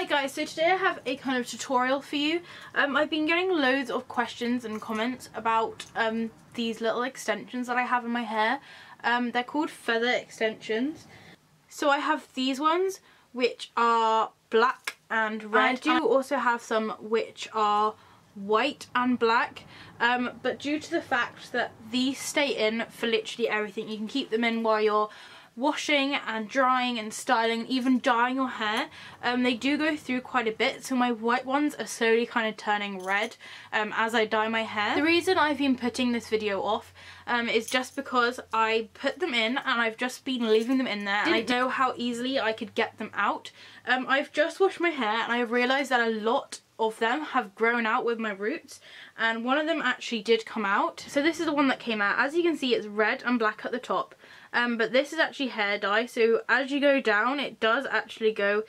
Hi guys, so today I have a kind of tutorial for you. I've been getting loads of questions and comments about these little extensions that I have in my hair. They're called feather extensions. So I have these ones which are black and red. I do also have some which are white and black, but due to the fact that these stay in for literally everything, you can keep them in while you're washing and drying and styling, even dyeing your hair. They do go through quite a bit, so my white ones are slowly kind of turning red as I dye my hair. The reason I've been putting this video off is just because I put them in and I've just been leaving them in there and I didn't know how easily I could get them out. I've just washed my hair and I realised that a lot of them have grown out with my roots, and one of them actually did come out. So this is the one that came out. As you can see, it's red and black at the top, but this is actually hair dye, so as you go down it does actually go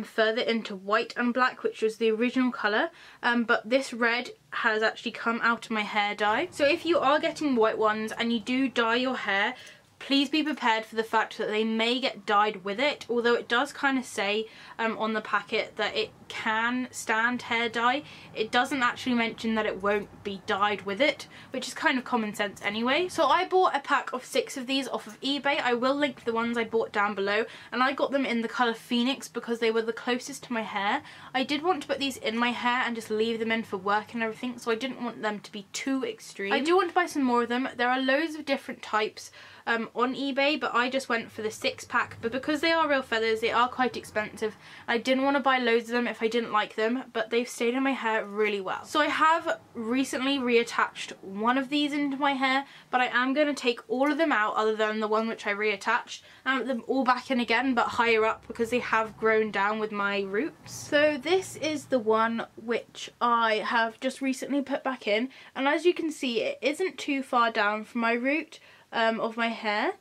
further into white and black, which was the original colour, but this red has actually come out of my hair dye. So if you are getting white ones and you do dye your hair, please be prepared for the fact that they may get dyed with it, although it does kind of say on the packet that it can stand hair dye. It doesn't actually mention that it won't be dyed with it, which is kind of common sense anyway. So I bought a pack of 6 of these off of eBay. I will link the ones I bought down below, and I got them in the colour Phoenix because they were the closest to my hair. I did want to put these in my hair and just leave them in for work and everything, so I didn't want them to be too extreme. I do want to buy some more of them. There are loads of different types on eBay, but I just went for the 6-pack, but because they are real feathers they are quite expensive. I didn't want to buy loads of them if I didn't like them, but they've stayed in my hair really well. So I have recently reattached one of these into my hair, but I am going to take all of them out other than the one which I reattached and put them all back in again, but higher up, because they have grown down with my roots. So this is the one which I have just recently put back in, and as you can see it isn't too far down from my root of my hair,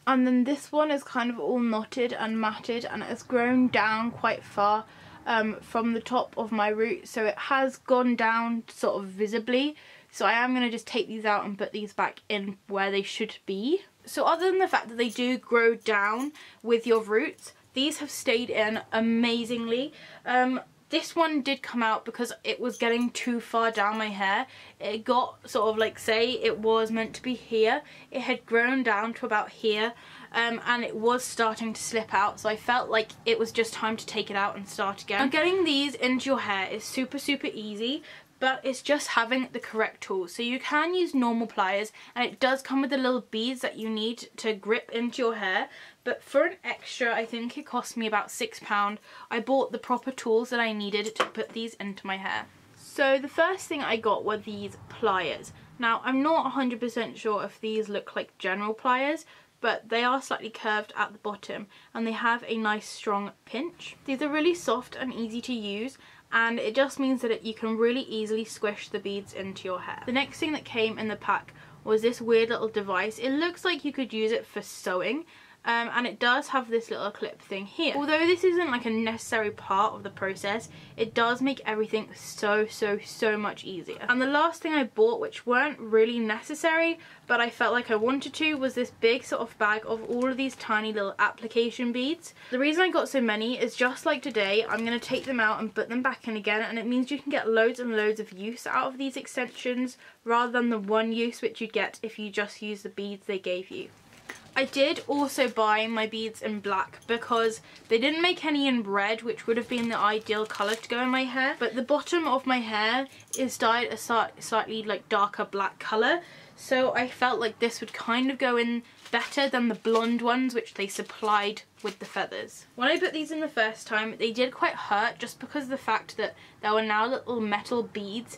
and then this one is kind of all knotted and matted and it's grown down quite far from the top of my root, so it has gone down sort of visibly. So I am going to just take these out and put these back in where they should be. So other than the fact that they do grow down with your roots, these have stayed in amazingly. This one did come out because it was getting too far down my hair. It got sort of like, say it was meant to be here, it had grown down to about here, and it was starting to slip out, so I felt like it was just time to take it out and start again. Now, getting these into your hair is super easy, but it's just having the correct tools. So you can use normal pliers, and it does come with the little beads that you need to grip into your hair, but for an extra, I think it cost me about £6, I bought the proper tools that I needed to put these into my hair. So the first thing I got were these pliers. Now I'm not 100% sure if these look like general pliers, but they are slightly curved at the bottom and they have a nice strong pinch. These are really soft and easy to use, and it just means that you can really easily squish the beads into your hair. The next thing that came in the pack was this weird little device. It looks like you could use it for sewing, and it does have this little clip thing here. Although this isn't like a necessary part of the process, it does make everything so much easier. And the last thing I bought, which weren't really necessary but I felt like I wanted to, was this big sort of bag of all of these tiny little application beads. The reason I got so many is just like today, I'm going to take them out and put them back in again, and it means you can get loads and loads of use out of these extensions rather than the one use which you'd get if you just use the beads they gave you. I did also buy my beads in black because they didn't make any in red, which would have been the ideal colour to go in my hair, but the bottom of my hair is dyed a slightly like darker black colour, so I felt like this would kind of go in better than the blonde ones which they supplied with the feathers. When I put these in the first time, they did quite hurt just because of the fact that there were now little metal beads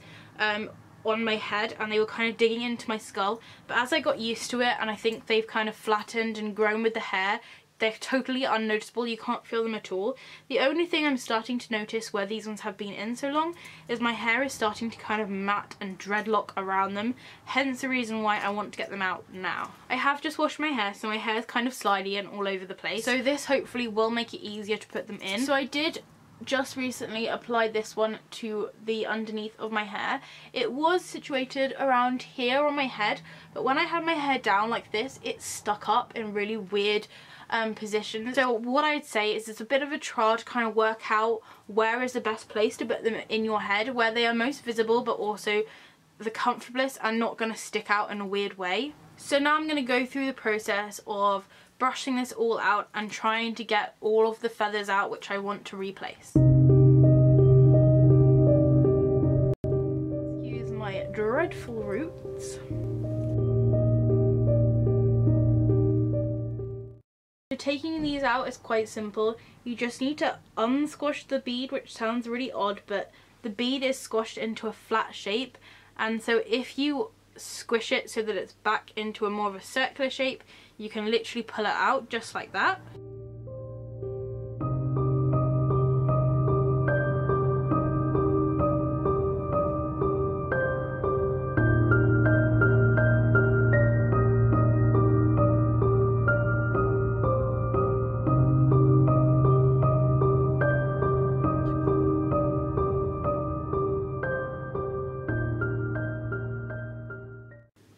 on my head and they were kind of digging into my skull, but as I got used to it and I think they've kind of flattened and grown with the hair, they're totally unnoticeable. You can't feel them at all. The only thing I'm starting to notice where these ones have been in so long is my hair is starting to kind of mat and dreadlock around them, hence the reason why I want to get them out now. I have just washed my hair, so my hair is kind of slidey and all over the place, so this hopefully will make it easier to put them in. So I did just recently applied this one to the underneath of my hair. It was situated around here on my head, but when I had my hair down like this, it stuck up in really weird positions. So what I'd say is it's a bit of a trial to kind of work out where is the best place to put them in your head, where they are most visible but also the comfortablest and not going to stick out in a weird way. So now I'm going to go through the process of brushing this all out and trying to get all of the feathers out which I want to replace. Excuse my dreadful roots. So taking these out is quite simple. You just need to unsquash the bead, which sounds really odd, but the bead is squashed into a flat shape, and so if you squish it so that it's back into a more of a circular shape, you can literally pull it out just like that.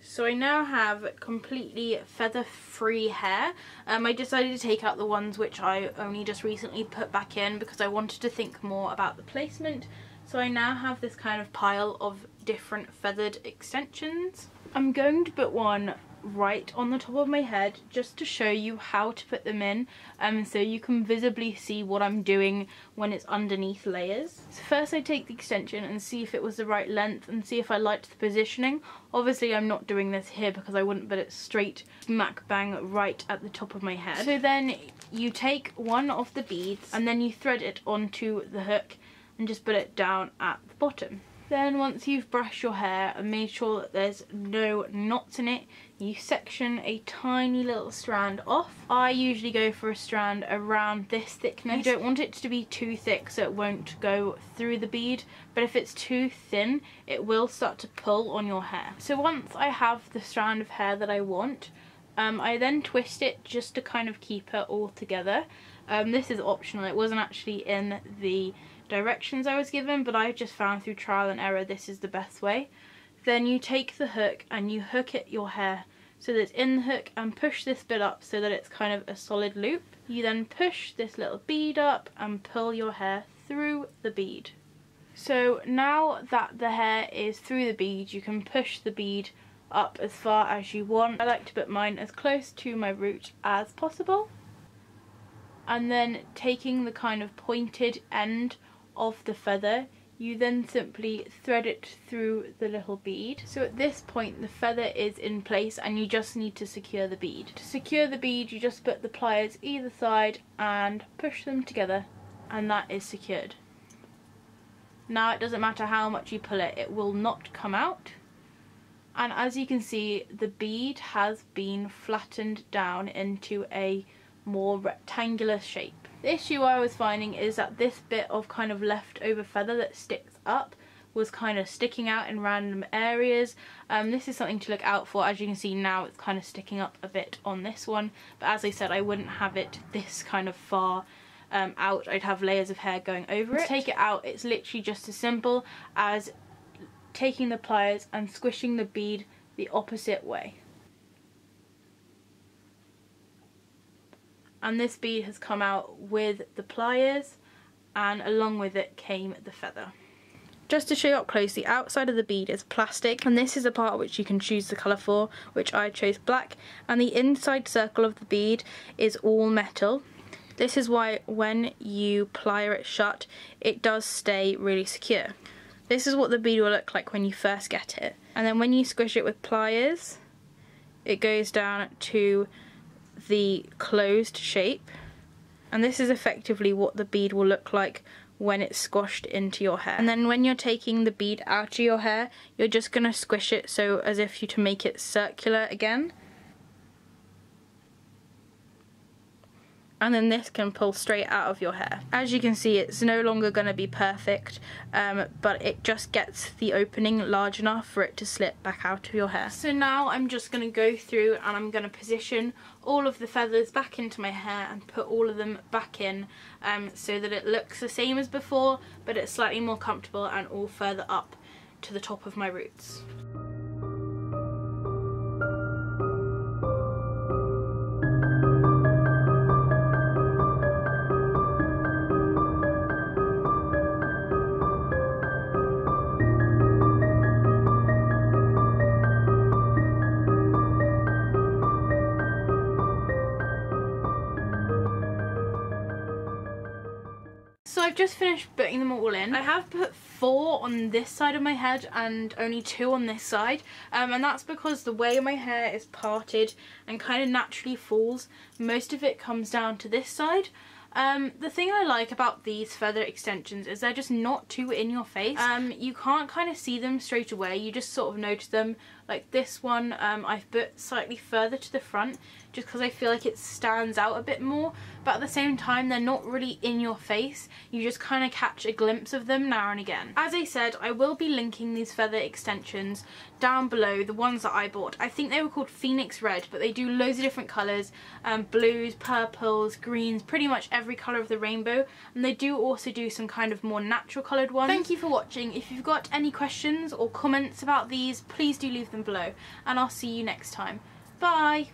So I now have completely feather-free hair. I decided to take out the ones which I only just recently put back in because I wanted to think more about the placement. So I now have this kind of pile of different feathered extensions. I'm going to put one right on the top of my head just to show you how to put them in, so you can visibly see what I'm doing when it's underneath layers. So first I take the extension and see if it was the right length and see if I liked the positioning. Obviously I'm not doing this here because I wouldn't put it straight smack bang right at the top of my head. So then you take one of the beads and then you thread it onto the hook and just put it down at the bottom. Then once you've brushed your hair and made sure that there's no knots in it, you section a tiny little strand off. I usually go for a strand around this thickness. You don't want it to be too thick so it won't go through the bead, but if it's too thin it will start to pull on your hair. So once I have the strand of hair that I want, I then twist it just to kind of keep it all together. This is optional, it wasn't actually in the directions I was given, but I just found through trial and error this is the best way. Then you take the hook and you hook it your hair so that it's in the hook and push this bit up so that it's kind of a solid loop. You then push this little bead up and pull your hair through the bead. So now that the hair is through the bead, you can push the bead up as far as you want. I like to put mine as close to my root as possible. And then taking the kind of pointed end of the feather, you then simply thread it through the little bead. So at this point the feather is in place and you just need to secure the bead. To secure the bead you just put the pliers either side and push them together and that is secured. Now it doesn't matter how much you pull it, it will not come out. And as you can see, the bead has been flattened down into a more rectangular shape. The issue I was finding is that this bit of kind of leftover feather that sticks up was kind of sticking out in random areas. This is something to look out for. As you can see now it's kind of sticking up a bit on this one, but as I said I wouldn't have it this kind of far out. I'd have layers of hair going over it. To take it out it's literally just as simple as taking the pliers and squishing the bead the opposite way. And this bead has come out with the pliers and along with it came the feather. Just to show you up close, the outside of the bead is plastic and this is the part which you can choose the colour for, which I chose black, and the inside circle of the bead is all metal. This is why when you plier it shut it does stay really secure. This is what the bead will look like when you first get it, and then when you squish it with pliers it goes down to the closed shape, and this is effectively what the bead will look like when it's squashed into your hair. And then when you're taking the bead out of your hair you're just going to squish it so as if you to make it circular again. and then this can pull straight out of your hair. As you can see, it's no longer going to be perfect, but it just gets the opening large enough for it to slip back out of your hair. So now I'm just going to go through and I'm going to position all of the feathers back into my hair and put all of them back in, so that it looks the same as before, but it's slightly more comfortable and all further up to the top of my roots. So I've just finished putting them all in. I have put 4 on this side of my head and only 2 on this side, and that's because the way my hair is parted and kind of naturally falls, most of it comes down to this side. The thing I like about these feather extensions is they're just not too in your face. You can't kind of see them straight away, you just sort of notice them. Like this one, I've put slightly further to the front just because I feel like it stands out a bit more, but at the same time they're not really in your face, you just kind of catch a glimpse of them now and again. As I said, I will be linking these feather extensions down below, the ones that I bought. I think they were called Phoenix Red, but they do loads of different colours, blues, purples, greens, pretty much every colour of the rainbow, and they do also do some kind of more natural coloured ones. Thank you for watching. If you've got any questions or comments about these, please do leave them below, and I'll see you next time. Bye!